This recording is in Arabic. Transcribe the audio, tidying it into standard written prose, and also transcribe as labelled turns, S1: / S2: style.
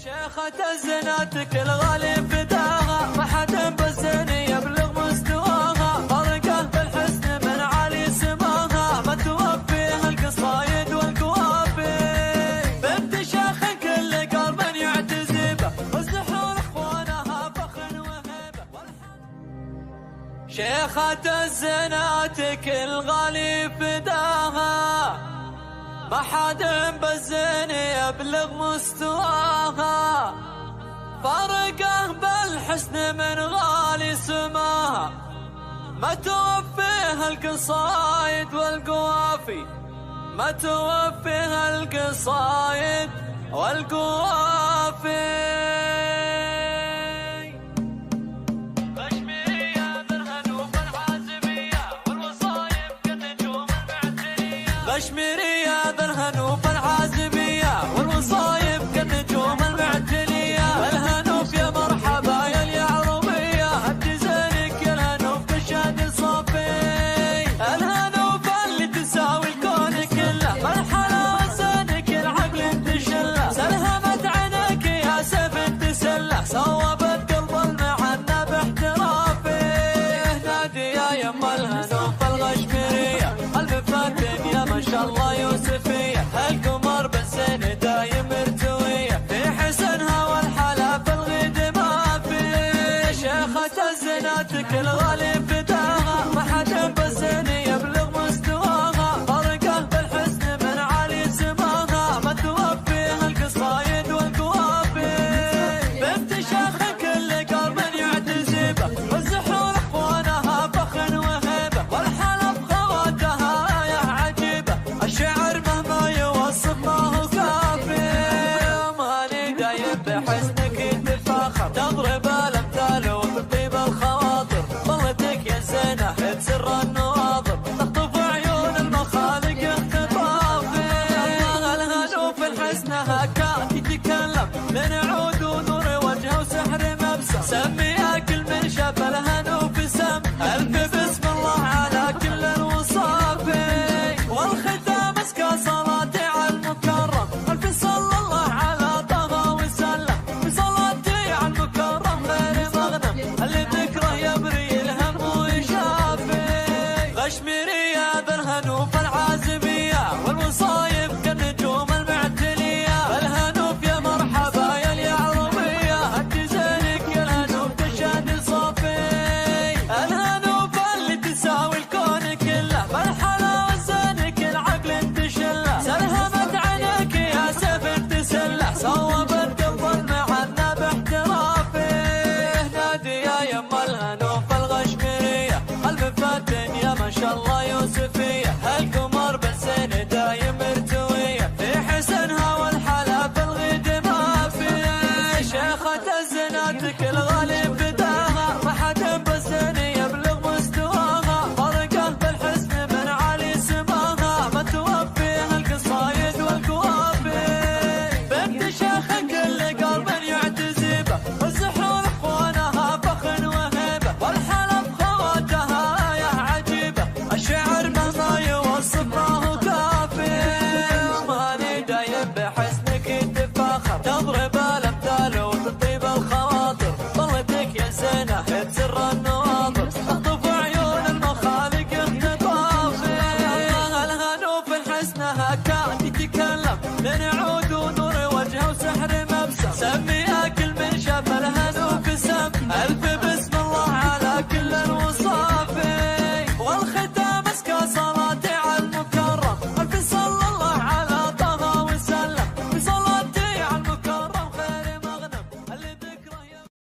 S1: شيخة الزناتك الغالي فداها، ما حد بالزين يبلغ مستواها، فرقه بالحسن من عالي سماها، ما توفيها القصايد والقوافي، بنت شيخ كل قلب يعتزبه، والزحور اخوانها فخر وهبه. شيخة الزناتك الغالي فداها، ما حد بالزين يبلغ مستواها، فرقه بالحسن من غالي سماها، ما توفيها القصايد والقوافي، ما توفيها القصايد والقوافي. بشميرية ذا الهنوف العازمية، والوصايب كالنجوم المعتلية، الهنوف يا مرحبا يا اليعربية، هدي زينك يا الهنوف بالشهد صافي، الهنوف اللي تساوي الكون كله، بالحلاوة زينك العقل تشله، سلهمت عينك يا سيف تسله، صوبت قلب المعنى باحترافي، نادي يا يما الهنوف الغشميرية، الفاتن يا ما شاء الله يوسفية، القمر بالزين دايم ارتوية، في حسنها والحلا في الغيد ما فيه، شيخة الزناتك الغالي فداها، ما حد بالزين يبلغ مستواها، فرقه بالحسن من عالي سماها، ما توفيها القصايد والقوافي، بنت شيخ كل قلب يعتزبه، والزحور اخوانها فخر وهبه، والحلا بخواتها يا عجيبه، الشعر مهما يوصف ما هو كافي، ماني دايم بحسنك تفاخر، تضرب الامثال وتطيب الخواطر، ظلتك يا زينه بسر النواظر، تخطف عيون المخالق اختطافي، الهنوف الحسنها كان يتكلم، من عود ونور وجهه وسحر مبسم، سميها كل من شاف الهنوف سم، الف بسم الله على كل الوصافي، والختام اسكى صلاتي على المكرم، الف صلى الله على طه وسلم، بصلاتي على المكرم غير مغنم، اللي ذكره يبري الهم ويشافي، غشميرية ذا الهنوف العازمية، والوصايب كالنجوم المعتلية، الهنوف يا مرحبا يا اليعربية، هدي زينك يا الهنوف تشهد صافي، الهنوف اللي تساوي الكون كله، بالحلاوة زينك العقل تشله، سلهمت عينك يا سيف تسله، صوبت قلب المعنى باحترافي، نادي يا يما الهنوف الغشميرية، الف فاتن يا ما شاء الله يوسف